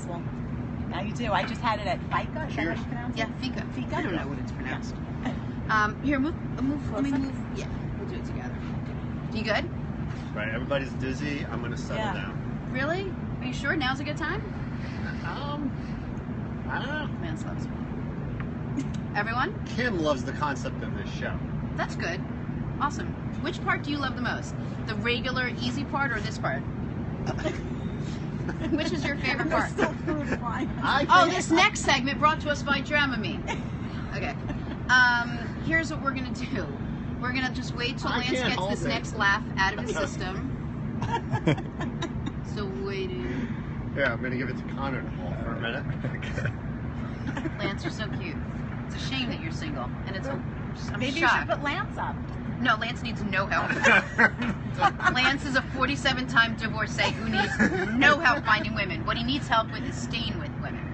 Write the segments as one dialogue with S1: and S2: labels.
S1: Well, now you do. I just had it at FICA. Is that how you pronounce it?
S2: Yeah, Fika.
S1: Fika?
S2: I don't know what it's pronounced. Here, move. Let me move. Yeah, we'll do it together. You good?
S3: Right, everybody's dizzy. I'm gonna settle down.
S2: Really? Are you sure now's a good time?
S3: I don't know.
S2: Man loves me. Everyone?
S3: Kim loves the concept of this show.
S2: That's good. Awesome. Which part do you love the most? The regular, easy part or this part? Which is your favorite part? This next segment brought to us by Dramamine. Okay. Here's what we're gonna do. We're gonna just wait till Lance gets this next laugh out of his system. So waiting.
S3: Yeah, I'm gonna give it to Connor to hold for a minute.
S2: Lance, you're so cute. It's a shame that you're single, and it's.
S1: Maybe you should put Lance up.
S2: No, Lance needs no help. Lance is a 47-time divorcee who needs no help finding women. What he needs help with is staying with women.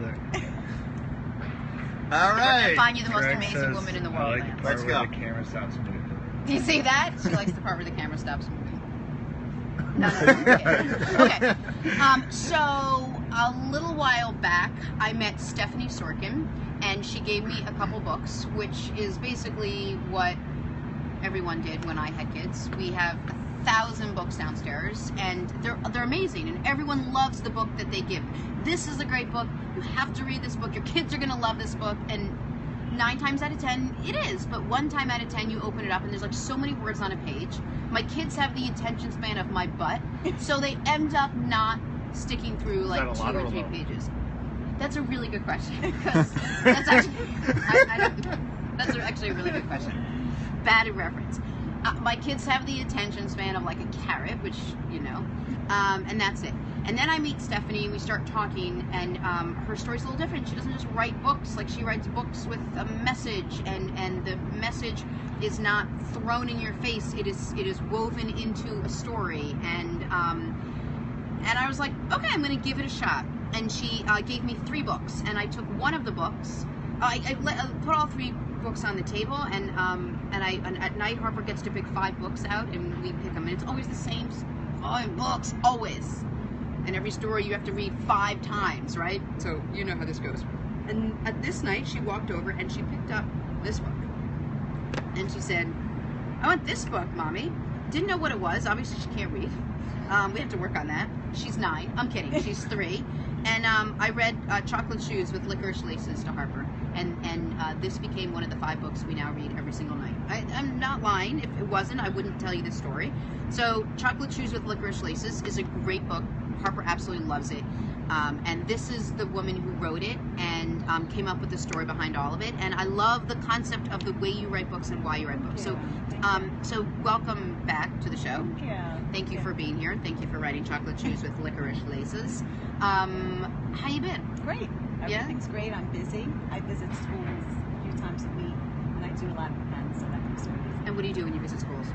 S3: All right.
S2: We're gonna find you the most amazing woman in the world.
S4: Like the
S3: Let's go.
S4: The camera stops moving.
S2: Do you see that? She likes the part where the camera stops moving. No. Okay. So a little while back, I met Stephanie Sorkin, and she gave me a couple books, which is basically what everyone did when I had kids. We have 1,000 books downstairs, and they're amazing, and everyone loves the book that they give. This is a great book. You have to read this book. Your kids are going to love this book, and 9 times out of 10, it is. But 1 time out of 10, you open it up, and there's like so many words on a page. My kids have the attention span of my butt, so they end up not sticking through like 2 or 3 pages. That's a really good question, because that's actually that's actually a really good question. Bad reference. My kids have the attention span of like a carrot, which, you know, and that's it. And then I meet Stephanie, and we start talking, and her story's a little different. She doesn't just write books. Like, she writes books with a message, and the message is not thrown in your face. It is woven into a story, and I was like, okay, I'm going to give it a shot. And she gave me 3 books, and I took one of the books. I put all 3 books on the table, and at night Harper gets to pick 5 books out, and we pick them, and it's always the same 5 books, always. And every story you have to read 5 times, right? So you know how this goes. And at this night, she walked over and she picked up this book, and she said, "I want this book, Mommy." Didn't know what it was. Obviously, she can't read. We have to work on that. She's 9. I'm kidding. She's 3. And I read Chocolate Shoes with Licorice Laces to Harper. And this became one of the 5 books we now read every single night. I'm not lying. If it wasn't, I wouldn't tell you this story. So Chocolate Shoes with Licorice Laces is a great book. Harper absolutely loves it. And this is the woman who wrote it and came up with the story behind all of it. And I love the concept of the way you write books and why you write books. So welcome back to the show. Thank you for being here. Thank you for writing Chocolate Shoes with Licorice Laces. How you been?
S1: Great. Everything's great. I'm busy. I visit schools a few times a week, and I do a lot of events, so that keeps me busy.
S2: And what do you do when you visit schools?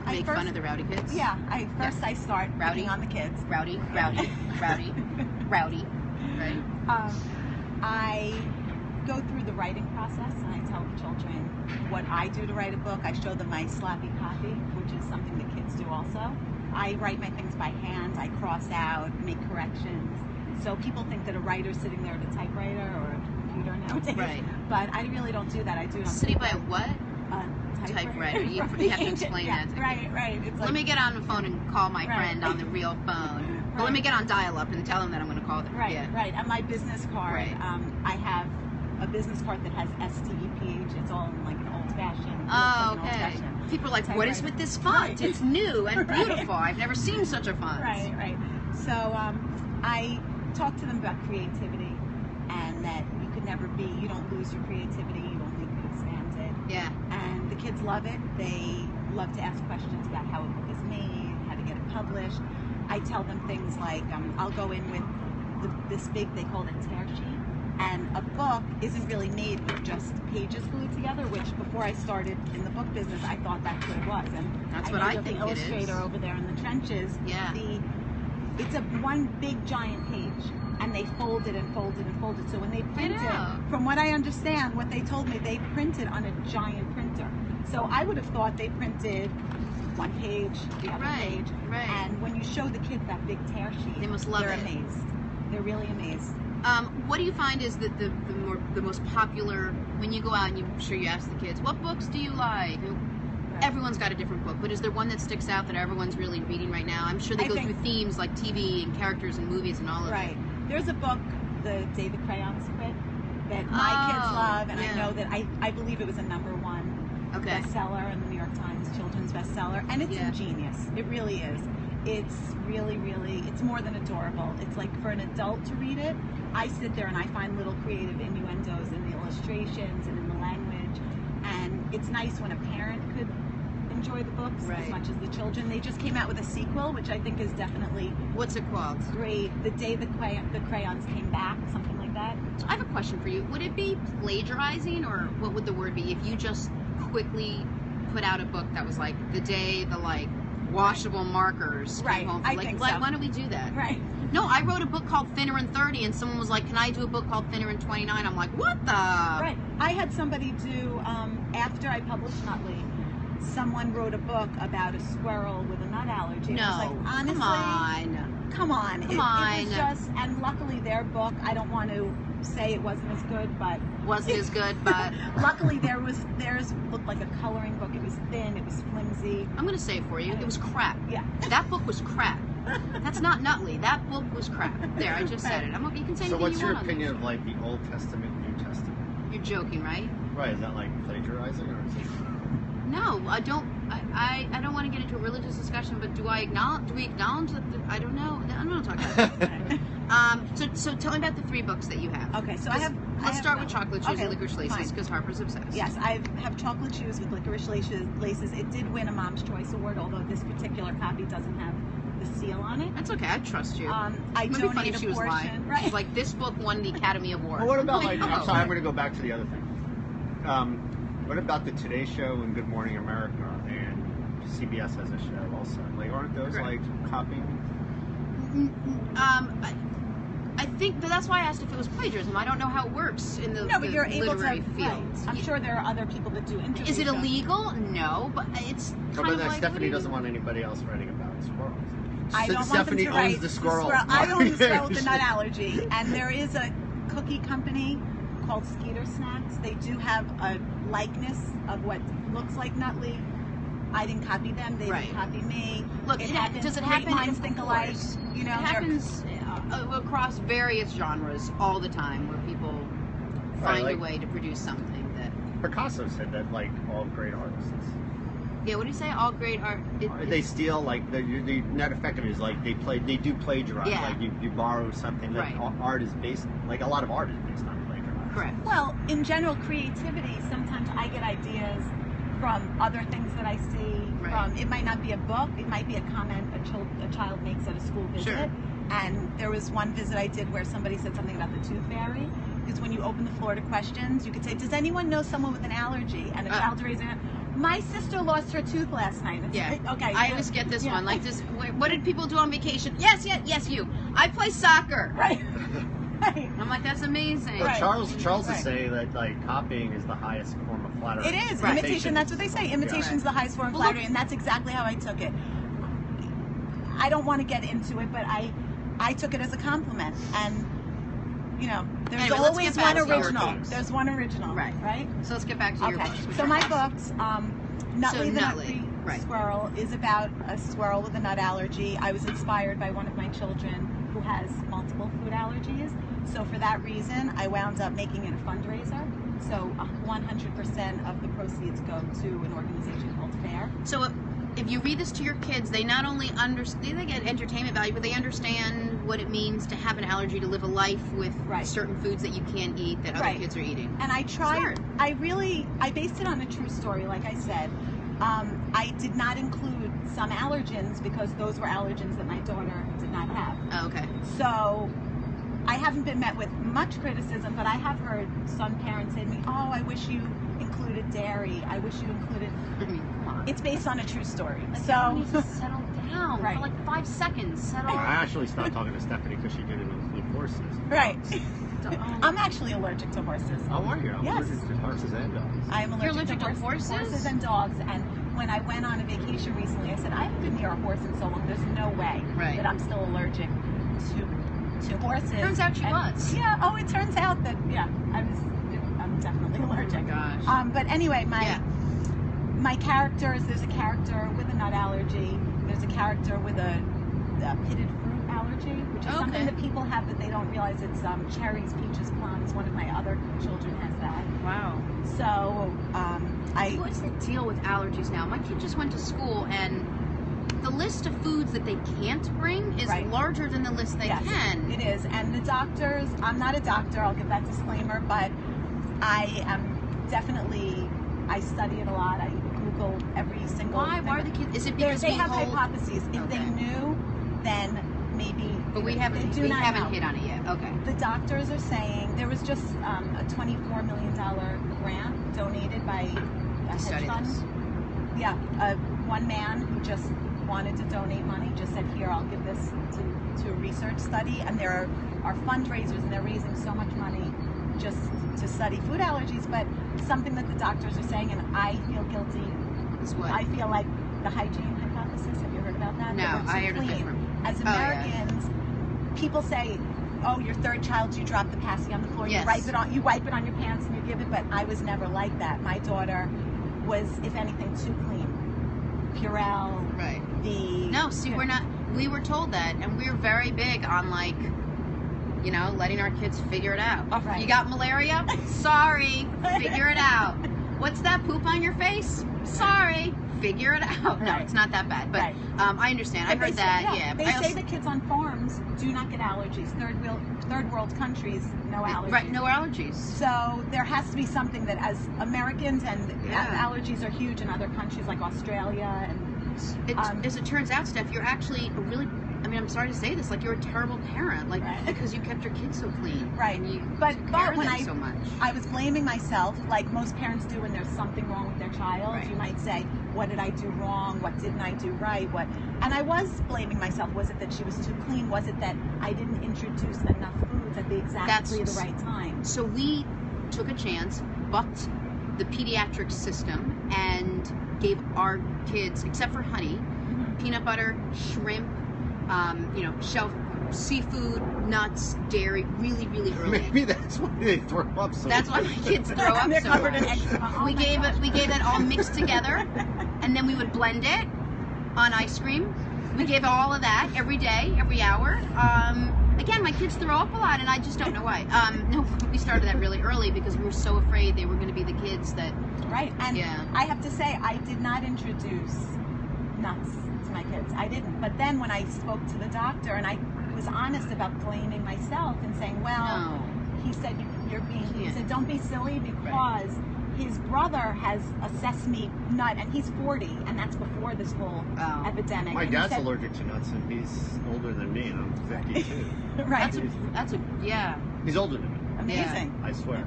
S2: Make fun of the rowdy kids?
S1: Yeah. I start rowdy on the kids.
S2: Rowdy. Right?
S1: I go through the writing process, and I tell the children what I do to write a book. I show them my sloppy copy, which is something the kids do also. I write my things by hand. I cross out, make corrections. So people think that a writer's sitting there at a typewriter or a computer nowadays.
S2: Right.
S1: But I really don't do that. I do it on
S2: sitting by a what? Typewriter. You have to explain that.
S1: Right. It's
S2: let me get on the phone and call my friend on the real phone. Well, let me get on dial-up and tell him that I'm going to call them.
S1: Right. On my business card, I have a business card that has STEPH. It's all in like an old-fashioned.
S2: Oh, okay. People are like, what is with this font? It's new and beautiful. I've never seen such a font.
S1: Right. So I talk to them about creativity, and that you don't lose your creativity, you only expand it.
S2: Yeah.
S1: And the kids love it. They love to ask questions about how a book is made, how to get it published. I tell them things like, I'll go in with this big, they call it tear sheet, and a book isn't really made with just pages glued together, which before I started in the book business, I thought that's what it was. And
S2: that's what I think
S1: the illustrator over there in the trenches.
S2: Yeah.
S1: It's a one big giant page, and they fold it and fold it and fold it. So when they print it, from what I understand, what they told me, they printed on a giant printer. So I would have thought they printed one page, the other page.
S2: Right.
S1: And when you show the kids that big tear sheet,
S2: they must love
S1: they're
S2: it.
S1: amazed. They're really amazed.
S2: What do you find is that the most popular, when you go out and I'm sure you ask the kids, what books do you like? Everyone's got a different book, but is there one that sticks out that everyone's really reading right now? I'm sure they go through themes like TV and characters and movies and all of it.
S1: Right. There's a book, The Day the Crayons Quit, that my kids love, and I know that I believe it was a #1 bestseller in the New York Times children's bestseller, and it's ingenious. It really is. It's really, really, it's more than adorable. It's like for an adult to read it, I sit there and I find little creative innuendos in the illustrations and in the language, and it's nice when a parent could enjoy the books as much as the children. They just came out with a sequel, which I think is definitely...
S2: What's it called?
S1: Great. The Day the Crayons Came Back, something like that.
S2: So I have a question for you. Would it be plagiarizing, or what would the word be if you just quickly put out a book that was like the day the washable markers came home?
S1: I think so.
S2: Why don't we do that?
S1: Right.
S2: No, I wrote a book called Thinner in 30, and someone was like, can I do a book called Thinner in 29? I'm like, what the?
S1: Right. I had somebody do, after I published Nutley, someone wrote a book about a squirrel with a nut allergy.
S2: No,
S1: I was like, honestly, come on. It was just, and luckily their book, I don't want to say it wasn't as good, but... luckily theirs looked like a coloring book. It was thin, it was flimsy.
S2: I'm going to say it for you. It was crap.
S1: Yeah.
S2: That book was crap. That's not Nutley. That book was crap. There, I just said it. You can say anything you want.
S3: So what's your opinion of like the Old Testament, New Testament?
S2: You're joking, right?
S3: Right, is that like plagiarizing, or is it...
S2: No, I don't. I don't want to get into a religious discussion, but do we acknowledge that? I don't know. I'm not talking about that. So tell me about the 3 books that you have.
S1: Okay, so
S2: let's start with Chocolate Shoes and Licorice Laces, because Harper's obsessed.
S1: Yes, I have Chocolate Shoes with Licorice Laces. It did win a Mom's Choice Award, although this particular copy doesn't have the seal on it.
S2: That's okay. I trust you.
S1: I
S2: donate
S1: donate
S2: funny if
S1: a
S2: she was
S1: portion.
S2: lying.
S1: Right.
S2: She's like, this book won the Academy Award.
S3: Well, what about
S2: I'm
S3: I'm going to go back to the other thing. What about the Today Show and Good Morning America, and CBS has a show also? Like, aren't those like copying?
S2: I think that's why I asked if it was plagiarism. I don't know how it works in the
S1: but you're able
S2: literary
S1: to.
S2: field.
S1: Right. I'm sure there are other people that do interviews.
S2: Is it illegal? No, but it's kind of like
S3: Stephanie doesn't want anybody else writing about squirrels.
S1: I don't
S3: Stephanie
S1: want them to
S3: owns
S1: write
S3: the squirrel.
S1: I own the squirrel with the nut allergy, and there is a cookie company called Skeeter Snacks. They do have a likeness of what looks like Nutley. I didn't copy them. They didn't copy me.
S2: Look,
S1: does it happen?
S2: Great
S1: minds think alike. You know,
S2: it happens across various genres all the time, where people find a way to produce something that.
S3: Picasso said that, like, all great artists.
S2: Yeah, what do you say? All great art.
S3: They steal, like, the net effect of it is like they do plagiarize.
S2: Yeah.
S3: Like you borrow something that art is based, like a lot of art is based on plagiarizing.
S2: Correct.
S1: Well, in general, creativity, sometimes I get ideas from other things that I see. From, it might not be a book, it might be a comment a child makes at a school visit.
S2: Sure.
S1: And there was one visit I did where somebody said something about the tooth fairy. Because when you open the floor to questions, you could say, does anyone know someone with an allergy? And a child raised their hand. My sister lost her tooth last night. Okay.
S2: I always get this one. Like this. What did people do on vacation? Yes, you. I play soccer.
S1: Right.
S2: I'm like, that's amazing.
S3: Well, Charles is saying that like copying is the highest form of flattery.
S1: It is imitation. That's what they say. Imitation is the highest form of flattery, and that's exactly how I took it. I don't want to get into it, but I took it as a compliment, and you know, there's always one original. There's one original, right?
S2: So let's get back to your books.
S1: So my books, Nutley the Nutty Squirrel is about a squirrel with a nut allergy. I was inspired by one of my children who has multiple food allergies. So for that reason, I wound up making it a fundraiser. So 100% of the proceeds go to an organization called FAIR.
S2: So if you read this to your kids, they not only understand, they get entertainment value, but they understand what it means to have an allergy, to live a life with certain foods that you can't eat that other kids are eating.
S1: And I tried, I based it on a true story, like I said. I did not include some allergens because those were allergens that my daughter did not have.
S2: Oh, okay.
S1: So I haven't been met with much criticism, but I have heard some parents say to me, oh, I wish you included dairy. I wish you included...
S2: I mean, come on.
S1: It's based on a true story.
S2: Like,
S1: so
S2: you need to settle down for like 5 seconds.
S3: I actually stopped talking to Stephanie because she didn't include horses.
S1: Right. I'm actually allergic to horses.
S3: Oh, are you?
S1: Yes.
S3: Allergic to horses and dogs.
S1: I'm allergic
S2: to
S1: horses and dogs. And when I went on a vacation recently, I said, I haven't been near a horse in so long. There's no way that I'm still allergic 2 horses.
S2: Turns out she was.
S1: Yeah. Oh, it turns out that I'm definitely allergic.
S2: Oh my gosh.
S1: But anyway, my characters. There's a character with a nut allergy. There's a character with a pitted fruit allergy, which is something that people have that they don't realize. It's cherries, peaches, plums. One of my other children has that.
S2: Wow.
S1: So
S2: What's the deal with allergies now? My kid just went to school, and the list of foods that they can't bring is larger than the list they can.
S1: It is. And the doctors, I'm not a doctor, I'll give that disclaimer, but I am definitely, I study it a lot. I Google every single thing.
S2: Why are the kids, is it because
S1: they have hypotheses. If they knew, then maybe.
S2: But we haven't hit on it yet. Okay.
S1: The doctors are saying there was just a $24 million grant donated by a hedge fund. Yeah, one man who just wanted to donate money just said, here, I'll give this to a research study. And there are fundraisers, and they're raising so much money just to study food allergies. But something that the doctors are saying, and I feel guilty,
S2: is what?
S1: I feel like the hygiene hypothesis. Have you heard about that?
S2: No, I heard it different.
S1: As Americans, people say, oh, your third child, you drop the passy on the floor,
S2: yes.
S1: you wipe it on your pants and you give it, but I was never like that. My daughter was, if anything, too clean. Purell.
S2: Right.
S1: We're not.
S2: We were told that, and we're very big on, like, you know, letting our kids figure it out. Oh, right. You got malaria? Sorry. Figure it out. What's that poop on your face? Sorry. Figure it out. No, it's not that bad. But I understand. I heard that.
S1: They say that kids on farms do not get allergies. Third world countries, no allergies.
S2: Right, no allergies.
S1: So there has to be something that, as Americans, and allergies are huge in other countries like Australia. And
S2: as it turns out, Steph, you're actually a really, I mean, I'm sorry to say this, like, you're a terrible parent, like, because you kept your kids so clean.
S1: Right.
S2: And you
S1: but when
S2: so much.
S1: I was blaming myself, like most parents do when there's something wrong with their child. Right. You might say, what did I do wrong? What didn't I do right? And I was blaming myself. Was it that she was too clean? Was it that I didn't introduce enough foods at exactly the right time?
S2: So we took a chance, bucked the pediatric system, and gave our kids, except for honey, peanut butter, shrimp, shelf seafood, nuts, dairy, really, really early.
S3: Maybe that's why they throw up so
S2: That's why my kids throw up
S1: They're
S2: so
S1: covered in
S2: much.
S1: eczema.
S2: We gave that all mixed together, and then we would blend it on ice cream. We gave all of that every day, every hour. Again, my kids throw up a lot, and I just don't know why. No, we started that really early because we were so afraid they were going to be the kids that...
S1: Right, and I have to say, I did not introduce nuts to my kids. I didn't. But then when I spoke to the doctor, and I was honest about blaming myself and saying, well, he said, he said, don't be silly, because his brother has a sesame nut, and he's 40, and that's before this whole epidemic.
S3: My dad's allergic to nuts, and he's older than me, and I'm 52.
S1: Right.
S3: He's older than me.
S1: Amazing.
S3: I swear.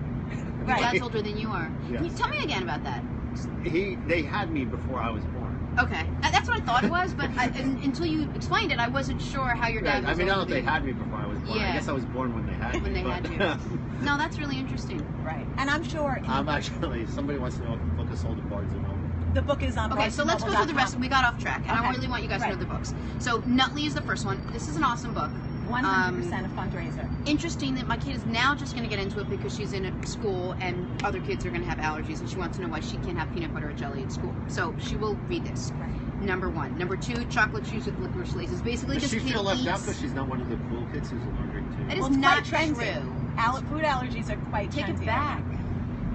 S2: Your dad's older than you are.
S3: Yes.
S2: Can you tell me again about that?
S3: They had me before I was born.
S2: Okay, that's what I thought it was, but until you explained it, I wasn't sure how your dad was.
S3: I mean, now that they had me before I was born. I guess I was born when they had me.
S2: When they had you. No, that's really interesting.
S1: Right, and I'm sure.
S3: Actually, somebody wants to know if the book is sold at Barnes & Noble.
S1: The book is on.
S2: Okay, so let's go through the rest. We got off track, and I really want you guys to know the books. So Nutley is the first one. This is an awesome book.
S1: 100% a fundraiser.
S2: Interesting that my kid is now just going to get into it because she's in a school and other kids are going to have allergies, and she wants to know why she can't have peanut butter or jelly at school. So she will read this. Right. Number 1. Number 2, chocolate shoes with licorice laces. Basically,
S3: does she feel left out because she's not one of the cool kids who's allergic to?
S2: That is not true.
S1: Food allergies are quite trendy.
S2: Take it back.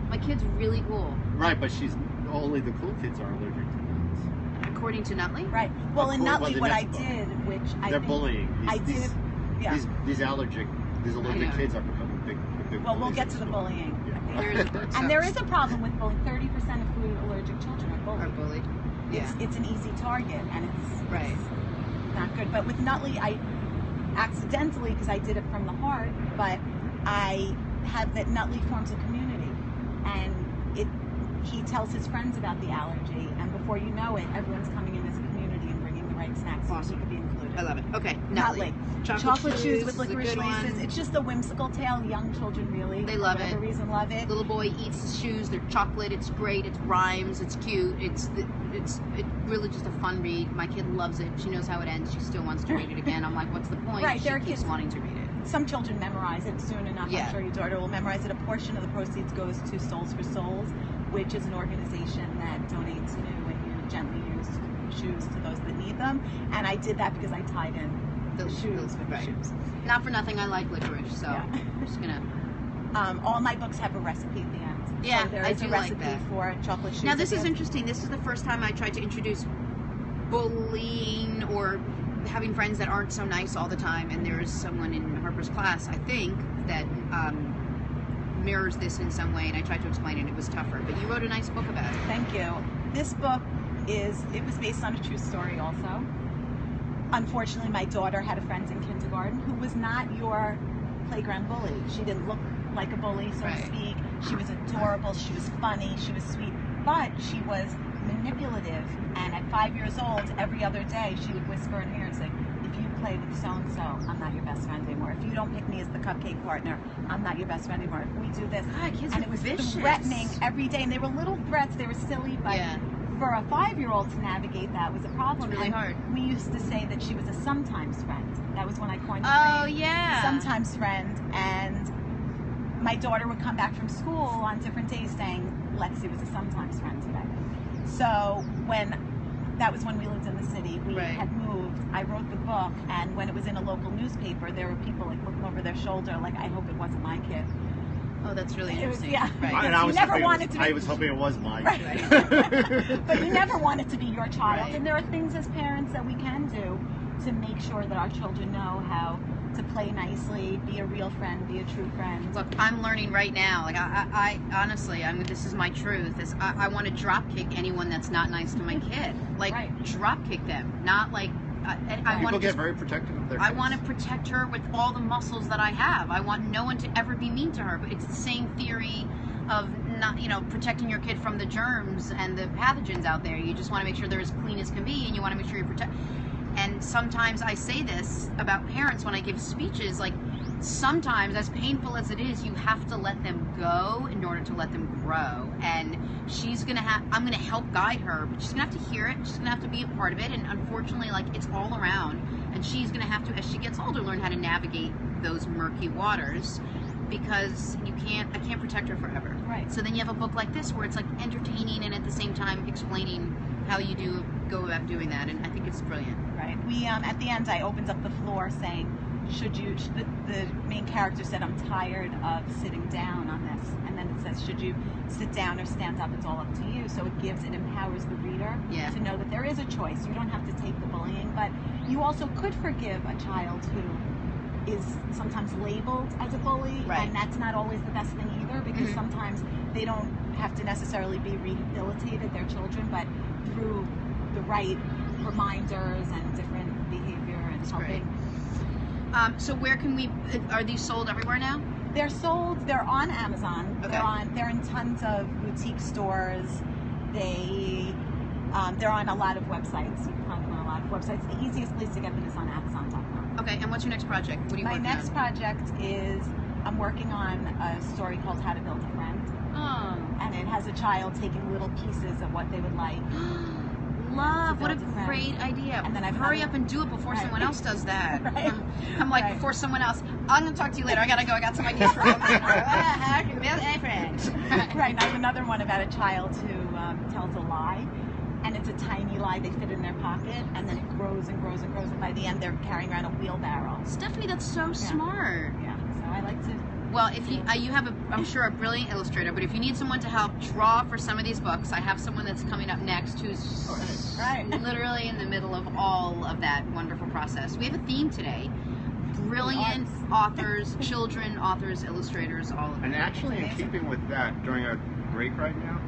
S2: My kid's really cool.
S3: Right, but only the cool kids are allergic to nuts.
S2: According to Nutley?
S1: Right. Well, in Nutley, what I did, which
S3: they're bullying. These allergic kids are becoming big.
S1: Well, we'll get to the bullying.
S3: Yeah.
S1: And there is a problem with bullying. 30% of food allergic children are bullied.
S2: Yeah.
S1: It's an easy target, and it's not good. But with Nutley, I accidentally, because I did it from the heart, but I had that Nutley forms a community, and he tells his friends about the allergy, and before you know it, everyone's coming in this community and bringing the right snacks so he could be included.
S2: I love it. Okay,
S1: Nutley. Chocolate shoes with licorice laces. It's just a whimsical tale. Young children really,
S2: they love it.
S1: For whatever reason, love it.
S2: Little boy eats shoes. They're chocolate. It's great. It rhymes. It's cute. It's really just a fun read. My kid loves it. She knows how it ends. She still wants to read it again. I'm like, what's the point? She keeps wanting to read it.
S1: some children memorize it soon enough.
S2: Yeah.
S1: I'm sure your daughter will memorize it. A portion of the proceeds goes to Souls for Souls, which is an organization that donates new and gently used shoes to those that need them. And I did that because I tied in the shoes with the shoes.
S2: Not for nothing, I like licorice, so
S1: Yeah.
S2: I'm just gonna.
S1: All my books have a recipe at the end.
S2: Yeah,
S1: so there
S2: I
S1: is
S2: do
S1: a
S2: like
S1: recipe
S2: that.
S1: for chocolate shoes.
S2: Now this
S1: at
S2: is
S1: the end.
S2: interesting. This is the first time I tried to introduce bullying or having friends that aren't so nice all the time. And there's someone in Harper's class, I think, that mirrors this in some way. And I tried to explain it. It was tougher. But you wrote a nice book about it.
S1: Thank you. This book it was based on a true story also. Unfortunately, my daughter had a friend in kindergarten who was not your playground bully. She didn't look like a bully, so to speak. She was adorable. She was funny. She was sweet. But she was manipulative. And at 5 years old, every other day, she would whisper in her ear and say, if you play with so-and-so, I'm not your best friend anymore. If you don't pick me as the cupcake partner, I'm not your best friend anymore. If we do this.
S2: God, kids
S1: and
S2: are
S1: it was
S2: vicious.
S1: threatening every day. And they were little threats. They were silly, but for a 5-year-old to navigate that was a problem.
S2: It's really hard.
S1: We used to say that she was a sometimes friend. That was when I coined the
S2: Oh,
S1: phrase,
S2: yeah.
S1: sometimes friend. And my daughter would come back from school on different days saying, Lexi was a sometimes friend today. So that was when we lived in the city. We had moved. I wrote the book, and when it was in a local newspaper, there were people like looking over their shoulder, like, I hope it wasn't my kid.
S2: Oh, that's really interesting.
S1: Yeah.
S2: Right.
S3: And I was
S1: never
S3: hoping
S1: wanted to be,
S3: I was hoping it was mine.
S1: Right. But you never want it to be your child.
S2: Right.
S1: And there are things as parents that we can do to make sure that our children know how to play nicely, be a real friend, be a true friend.
S2: Look, I'm learning right now. Like I honestly, this is my truth. I want to drop kick anyone that's not nice to my kid. Like drop kick them, not like.
S3: People get very protective of their kids.
S2: I want to protect her with all the muscles that I have. I want no one to ever be mean to her. But it's the same theory of not, protecting your kid from the germs and the pathogens out there. You just want to make sure they're as clean as can be, and you want to make sure you protect. And sometimes I say this about parents when I give speeches, like sometimes, as painful as it is, you have to let them go in order to let them grow. And I'm gonna help guide her, but she's gonna have to hear it. She's gonna have to be a part of it. And unfortunately, like, it's all around. And she's gonna have to, as she gets older, learn how to navigate those murky waters, because I can't protect her forever.
S1: Right.
S2: So then you have a book like this where it's like entertaining and at the same time explaining how you go about doing that. And I think it's brilliant.
S1: Right. We at the end, I opened up the floor saying, the main character said, I'm tired of sitting down on this. And then it says, should you sit down or stand up? It's all up to you. So it empowers the reader to know that there is a choice. You don't have to take the bullying, but you also could forgive a child who is sometimes labeled as a bully.
S2: Right.
S1: And that's not always the best thing either, because sometimes they don't have to necessarily be rehabilitated, their children, but through the right reminders and different behavior and helping.
S2: So where are these sold everywhere now?
S1: They're sold, they're on Amazon.
S2: Okay.
S1: They're in tons of boutique stores. They're on a lot of websites. You can find them on a lot of websites. The easiest place to get them is on Amazon.com.
S2: Okay, and what's your next project? What are you
S1: My
S2: working
S1: next
S2: on?
S1: project is, I'm working on a story called How to Build a Friend.
S2: Oh.
S1: And it has a child taking little pieces of what they would like.
S2: Love, what a
S1: build a friend.
S2: great idea.
S1: And then I've
S2: hurry
S1: had-
S2: up and do it before
S1: Right.
S2: someone else does that.
S1: Right.
S2: I'm like,
S1: Right.
S2: before someone else, I'm going to talk to you later. I got to go. I got some ideas for you. How to build a friend.
S1: Right, I have another one about a child who tells a lie, and it's a tiny lie. They fit in their pocket, and then it grows and grows and grows, and by the end they're carrying around a wheelbarrow.
S2: Stephanie, that's so smart.
S1: Yeah, so I like to.
S2: Well, if you have I'm sure a brilliant illustrator, but if you need someone to help draw for some of these books, I have someone that's coming up next who's
S1: Right.
S2: literally in the middle of all of that wonderful process. We have a theme today. Brilliant authors, children, authors, illustrators, all of them.
S3: And actually, in keeping with that, during our break right now,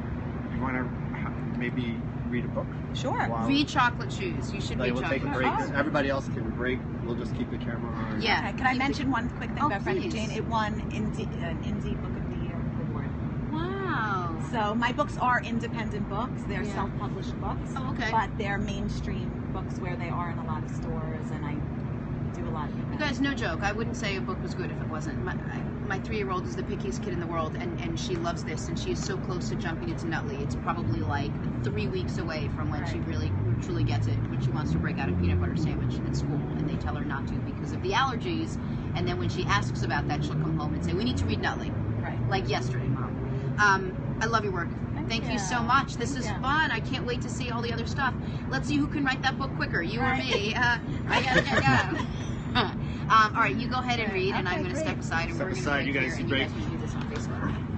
S3: you want to maybe read a book?
S1: Sure.
S3: While
S2: Read Chocolate Shoes. You should read
S3: we'll
S2: Chocolate
S3: take a
S2: Shoes.
S3: break. Everybody else can break. We'll just keep the camera on.
S2: Yeah.
S1: Okay, can I mention one quick thing
S2: Oh,
S1: about Frankie
S2: please.
S1: Jane? It won an Indie Book of the Year award.
S2: Wow.
S1: So my books are independent books. They're self-published books.
S2: Oh, okay.
S1: But they're mainstream books where they are in a lot of stores, and I do a lot of
S2: You
S1: events.
S2: guys, no joke. I wouldn't say a book was good if it wasn't. my 3-year-old is the pickiest kid in the world, and she loves this, and she is so close to jumping into Nutley. It's probably like 3 weeks away from when she really truly gets it, when she wants to break out a peanut butter sandwich at school, and they tell her not to because of the allergies. And then when she asks about that, she'll come home and say, "We need to read Nutley."
S1: Right.
S2: Like yesterday, Mom. I love your work. Thank you so much. This is fun. I can't wait to see all the other stuff. Let's see who can write that book quicker, you or me. I gotta go. All right, you go ahead and read, and I'm going to step aside, and we're going to
S3: you guys
S2: and you guys can do this on Facebook.